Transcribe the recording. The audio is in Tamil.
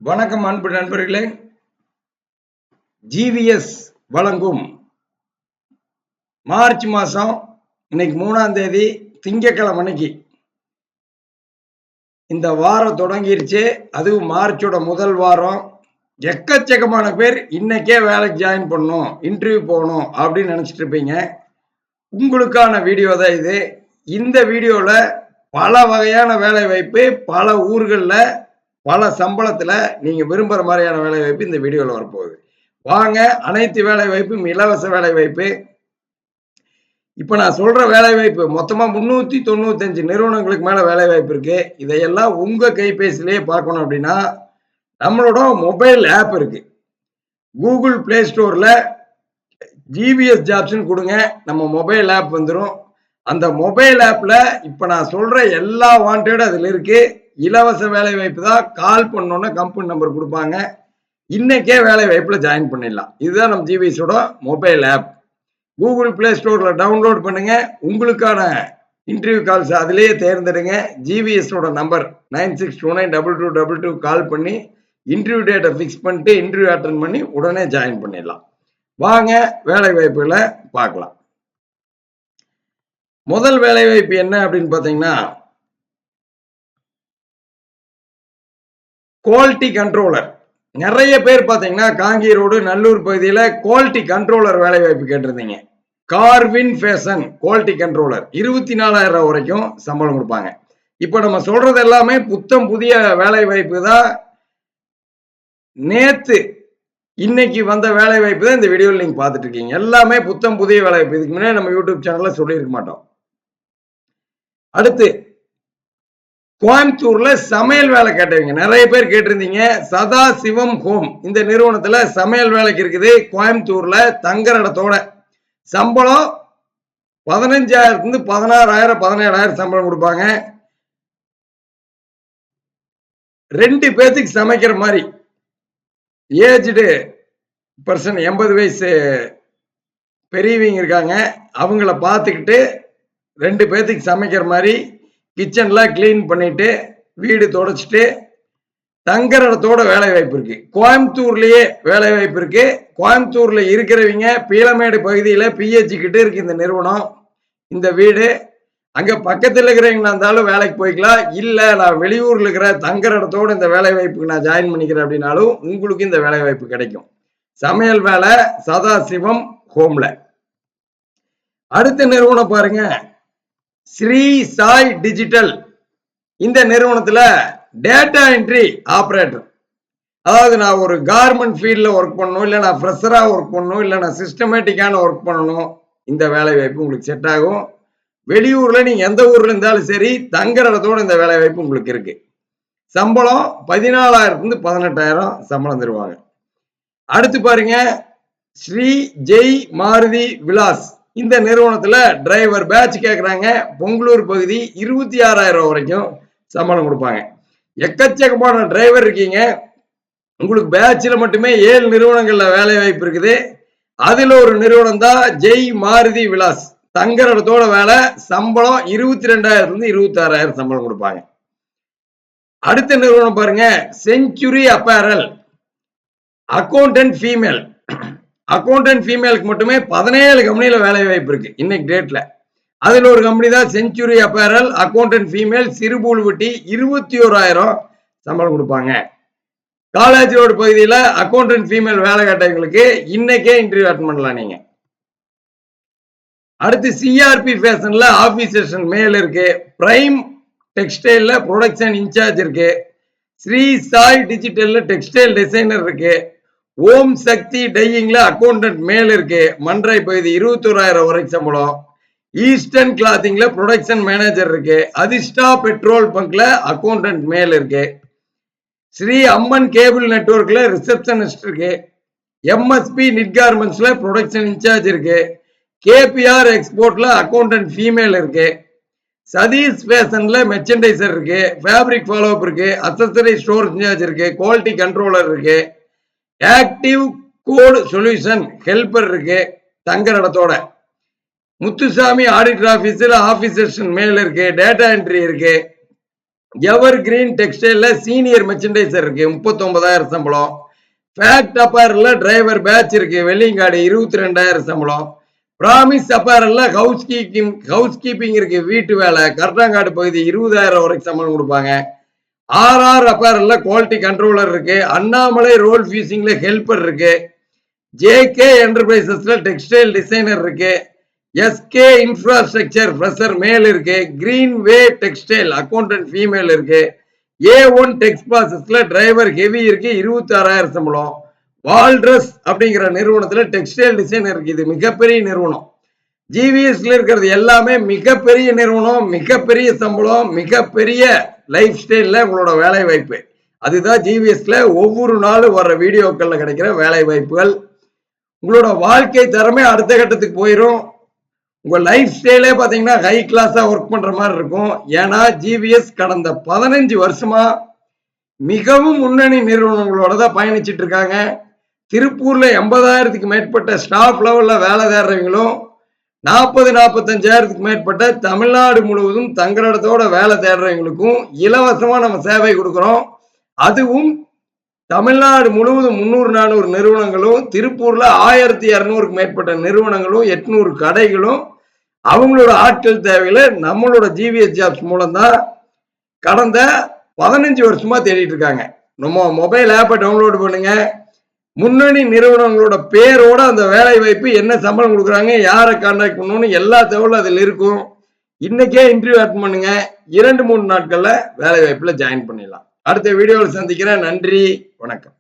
வணக்கம் அன்பு நண்பர்களே. ஜிவிஎஸ் வழங்கும் மார்ச் மாசம் இன்னைக்கு 3ஆம் தேதி திங்கட்கிழமை அன்னைக்கு இந்த வாரம் தொடங்கிருச்சு. அதுவும் மார்ச்சோட முதல் வாரம். எக்கச்சக்கமான பேர் இன்னைக்கே வேலைக்கு ஜாயின் பண்ணணும், இன்டர்வியூ போகணும் அப்படின்னு நினைச்சிட்டு இருப்பீங்க. உங்களுக்கான வீடியோ தான் இது. இந்த வீடியோல பல வகையான வேலை வாய்ப்பு, பல ஊர்களில் பல சம்பளத்துல நீங்க விரும்புற மாதிரியான வேலை வாய்ப்பு இந்த வீடியோல வரப்போகுது. வாங்க, அனைத்து வேலை வாய்ப்பும் இலவச வேலை வாய்ப்பு. இப்ப நான் சொல்ற வேலை வாய்ப்பு மொத்தமா 395 நிறுவனங்களுக்கு மேல வேலை வாய்ப்பு இருக்கு. இதையெல்லாம் உங்க கைபேசியிலேயே பார்க்கணும் அப்படின்னா நம்மளோட மொபைல் ஆப் இருக்கு. கூகுள் பிளே ஸ்டோர்ல ஜிவிஎஸ் ஜாப்ஸ்ன்னு கொடுங்க, நம்ம மொபைல் ஆப் வந்துடும். அந்த மொபைல் ஆப்ல இப்ப நான் சொல்ற எல்லா வாண்டடும் அதுல இருக்கு. இலவச வேலை வாய்ப்பு தான். கால் பண்ணோன்னா கம்பெனி நம்பர் கொடுப்பாங்க. இன்னைக்கே வேலை வாய்ப்புல ஜாயின் பண்ணிடலாம். இதுதான் நம்ம ஜிவிஎஸோட மொபைல் ஆப். கூகுள் பிளே ஸ்டோர்ல டவுன்லோட் பண்ணுங்க. உங்களுக்கான இன்டர்வியூ கால்ஸ் அதிலேயே தேர்ந்தெடுங்க. ஜிவிஎஸோட நம்பர் 96292222 கால் பண்ணி இன்டர்வியூ டேட்டை ஃபிக்ஸ் பண்ணிட்டு இன்டர்வியூ அட்டன் பண்ணி உடனே ஜாயின் பண்ணிடலாம். வாங்க, வேலை வாய்ப்புகளை பார்க்கலாம். முதல் வேலை வாய்ப்பு என்ன அப்படின்னு பார்த்தீங்கன்னா, குவாலிட்டி கண்ட்ரோலர். நிறைய பேர் பார்த்தீங்கன்னா காங்கி ரோடு நல்லூர் பகுதியில் குவாலிட்டி கண்ட்ரோலர் வேலை வாய்ப்பு கேட்டிருந்தீங்க. கார்வின் ஃபேஷன் குவாலிட்டி கண்ட்ரோலர் 24,000 வரைக்கும் சம்பளம் கொடுப்பாங்க. இப்போ நம்ம சொல்றது எல்லாமே புத்தம் புதிய வேலை வாய்ப்பு தான். நேத்து இன்னைக்கு வந்த வேலை வாய்ப்பு தான் இந்த வீடியோவில் நீங்க பார்த்துட்டு இருக்கீங்க. எல்லாமே புத்தம் புதிய வேலை வாய்ப்பு. இதுக்கு முன்னாடி நம்ம யூடியூப் சேனல்ல சொல்லியிருக்க மாட்டோம். அடுத்து கோயம்புத்தூர்ல சமையல் வேலை கேட்டவங்க நிறைய பேர் கேட்டிருந்தீங்க. சதா சிவம் ஹோம் இந்த நிறுவனத்துல சமையல் வேலைக்கு இருக்குது. கோயம்புத்தூர்ல தங்குற இடத்தோட சம்பளம் 15,000 16,000 17,000 சம்பளம் கொடுப்பாங்க. 2 பேத்துக்கு சமைக்கிற மாதிரி ஏஜ்டு பர்சன் 80 வயசு பெரியவங்க இருக்காங்க. அவங்கள பார்த்துக்கிட்டு 2 பேத்துக்கு சமைக்கிற மாதிரி கிச்சன்லாம் கிளீன் பண்ணிட்டு வீடு தொடச்சிட்டு தங்குற இடத்தோட வேலை வாய்ப்பு இருக்கு. கோயம்புத்தூர்லயே வேலை வாய்ப்பு இருக்கு. கோயம்புத்தூர்ல இருக்கிறவங்க பீளமேடு பகுதியில பிஹெச் கிட்ட இருக்கு இந்த நிறுவனம், இந்த வீடு. அங்க பக்கத்துல இருக்கிறவங்களா இருந்தாலும் வேலைக்கு போய்க்கலாம். இல்ல நான் வெளியூர்ல இருக்கிற தங்குற இடத்தோட இந்த வேலை வாய்ப்புக்கு நான் ஜாயின் பண்ணிக்கிறேன் அப்படின்னாலும் உங்களுக்கு இந்த வேலை வாய்ப்பு கிடைக்கும். சமையல் வேலை சதாசிவம் ஹோம்ல. அடுத்த நிறுவனம் பாருங்க, ஸ்ரீ சாய் டிஜிட்டல். இந்த நிறுவனத்துல டேட்டா என்ட்ரி ஆபரேட்டர். அதாவது நான் ஒரு கார்மெண்ட் ஃபீல்ட்ல ஒர்க் பண்ணணும், இல்லை நான் ஃப்ரெஷரா ஒர்க் பண்ணணும், இல்லை நான் சிஸ்டமேட்டிக்கான ஒர்க் பண்ணணும். இந்த வேலை வாய்ப்பு உங்களுக்கு செட் ஆகும். வெளியூர்ல நீங்க எந்த ஊர்ல இருந்தாலும் சரி தங்குற இடத்தோட இந்த வேலை வாய்ப்பு உங்களுக்கு இருக்கு. சம்பளம் 14,000 18,000 சம்பளம் தருவாங்க. அடுத்து பாருங்க, ஸ்ரீ ஜெய் மாருதி விலாஸ். இந்த நிறுவனத்துல டிரைவர் பேட்ச் கேட்கறாங்க. பொங்கலூர் பகுதி 26,000 வரைக்கும் சம்பளம் கொடுப்பாங்க. எக்கச்சக்கமான டிரைவர் இருக்கீங்க. உங்களுக்கு பேட்ச்ல மட்டுமே 7 நிறுவனங்கள்ல வேலை வாய்ப்பு இருக்குது. அதுல ஒரு நிறுவனம் தான் ஜெய் மாருதி விலாஸ். தங்குற இடத்தோட வேலை. சம்பளம் 22,000 26,000 சம்பளம் கொடுப்பாங்க. அடுத்த நிறுவனம் பாருங்க, century apparel. Accountant female. Accountant ஃபீமேலுக்கு மட்டுமே 17 கம்பெனில வேலை வாய்ப்பு இருக்கு இன்னைக்கு டேட்ல. அதுல ஒரு கம்பெனி தான் செஞ்சுரி அப்பேரல். அக்கௌண்டன்ட் ஃபீமேல், சிறுபூல்வட்டி 21,000 சம்பளம் கொடுப்பாங்க. காலேஜ் ரோடு பகுதியில் அக்கௌண்டன்ட் ஃபீமேல் வேலை கேட்டவங்களுக்கு இன்னைக்கே இன்டர்வியூ அட்டெண்ட் பண்ணலாம் நீங்க. அடுத்து சிஆர்பி ஃபேஷன்ல ஆபீசர் மேல் இருக்கு. பிரைம் டெக்ஸ்டைல்ல ப்ரொடக்ஷன் இன்சார்ஜ் இருக்கு. ஸ்ரீ சாய் டிஜிட்டல்ல டெக்ஸ்டைல் டிசைனர் இருக்கு. ஓம் சக்தி டையிங்ல அக்கௌண்டன்ட் மேல் இருக்கு. மன்றை பகுதி 21,000 வரைக்கும் சம்பளம். ஈஸ்டர்ன் கிளாத்திங்ல ப்ரொடக்ஷன் மேனேஜர் இருக்கு. அதிர்ஷ்டா பெட்ரோல் பங்க்ல அக்கௌண்டன்ட் மேல் இருக்கு. ஸ்ரீ அம்மன் கேபிள் நெட்வொர்க்ல ரிசப்ஷனிஸ்ட் இருக்கு. எம்எஸ்பி நிட் கார்மெண்ட்ஸ்ல ப்ரொடக்ஷன் இன்சார்ஜ் இருக்கு. கேபிஆர் எக்ஸ்போர்ட்ல அக்கௌண்டன்ட் ஃபீமேல் இருக்கு. சதீஷ் ஃபேஷன்ல மெர்ச்சன்டைசர் இருக்கு. ஃபேப்ரிக் ஃபாலோ அப் இருக்கு. அக்சசரி ஸ்டோர் இன்சார்ஜ் இருக்கு. குவாலிட்டி கண்ட்ரோலர் இருக்கு. ஆக்டிவ் கோட் சொல்யூஷன் ஹெல்பர் இருக்கு தங்குற இடத்தோட. முத்துசாமி ஆடிட்டர் ஆபீஸ்ல ஆபீசர்ஸ் மேல் இருக்கு. டேட்டா என்ட்ரி இருக்கு. எவர் கிரீன் டெக்ஸ்டைல்ல சீனியர் மெர்ச்சன்டைசர் இருக்கு 39,000 சம்பளம். ஃபேக்ட் அப்பேரல்ல டிரைவர் பேட்ச் இருக்கு வெள்ளிங்காடு 22,000 சம்பளம். பிராமிஸ் அப்பேரல்ல ஹவுஸ் கீப்பிங் இருக்கு வீட்டு வேலை கர்டாங்காடு பகுதி 20,000 வரைக்கும் சம்பளம் கொடுப்பாங்க. ஆர்ஆர் அப்பேரல்ல குவாலிட்டி கண்ட்ரோலர் இருக்கு. அண்ணாமலை ரோல் ஃபியூசிங்ல ஹெல்பர் இருக்கு. ஜேகே என்டர்பிரைசஸ்ல டெக்ஸ்டைல் டிசைனர் இருக்கு. எஸ்கே இன்ஃப்ராஸ்ட்ரக்சர் ஃப்ரெஷர் மேல் இருக்கு. கிரீன் வே டெக்ஸ்டைல் அக்கௌண்டன்ட் ஃபீமேல் இருக்கு. A1 டெக்ஸ் ப்ராசஸ்ல டிரைவர் ஹெவி இருக்கு 26,000 சம்பளம். வால்ட்ரஸ் அப்படிங்கிற நிறுவனத்துல டெக்ஸ்டைல் டிசைனர் இருக்கு. இது மிகப்பெரிய நிறுவனம். ஜிவிஎஸ்ல இருக்கிறது எல்லாமே மிகப்பெரிய நிறுவனம், மிகப்பெரிய சம்பளம், மிகப்பெரிய லைஃப் ஸ்டைல்ல உங்களோட வேலை வாய்ப்பு. அதுதான் ஜிவிஎஸ்ல ஒவ்வொரு நாளும் வர்ற வீடியோக்கள்ல கிடைக்கிற வேலை வாய்ப்புகள். உங்களோட வாழ்க்கை தரமே அடுத்த கட்டத்துக்கு போயிடும். உங்க லைஃப் ஸ்டைலே பாத்தீங்கன்னா ஹை கிளாஸா ஒர்க் பண்ற மாதிரி இருக்கும். ஏன்னா ஜிவிஎஸ் கடந்த 15 வருஷமா மிகவும் முன்னணி நிறுவனங்களோட தான் பயணிச்சிட்டு இருக்காங்க. திருப்பூர்ல 80,000க்கு மேற்பட்ட ஸ்டாஃப் லெவல்ல வேலை தேடுறவங்களும் 40-45,000க்கு மேற்பட்ட தமிழ்நாடு முழுவதும் தங்களிடத்தோட வேலை தேடுறவங்களுக்கும் இலவசமா நம்ம சேவை கொடுக்கிறோம். அதுவும் தமிழ்நாடு முழுவதும் 300-400 நிறுவனங்களும், திருப்பூர்ல 1200க்கு மேற்பட்ட நிறுவனங்களும் 800 கடைகளும் அவங்களோட ஆட்கள் தேவையில நம்மளோட ஜிவிஎஸ் ஜாப்ஸ் மூலம் தான் கடந்த 15 வருஷமா தேடிட்டு இருக்காங்க. நம்ம மொபைல் ஆப்பை டவுன்லோட் பண்ணுங்க. முன்னணி நிறுவனங்களோட பேரோட அந்த வேலை வாய்ப்பு என்ன சம்பளம் கொடுக்குறாங்க, யாரை கான்டாக்ட் பண்ணணும்னு எல்லா தகவலும் அதில் இருக்கும். இன்னைக்கே இன்டர்வியூ அட்டன் பண்ணுங்க. 2-3 நாட்கள்ல வேலை வாய்ப்புல ஜாயின் பண்ணிடலாம். அடுத்த வீடியோவில் சந்திக்கிறேன். நன்றி, வணக்கம்.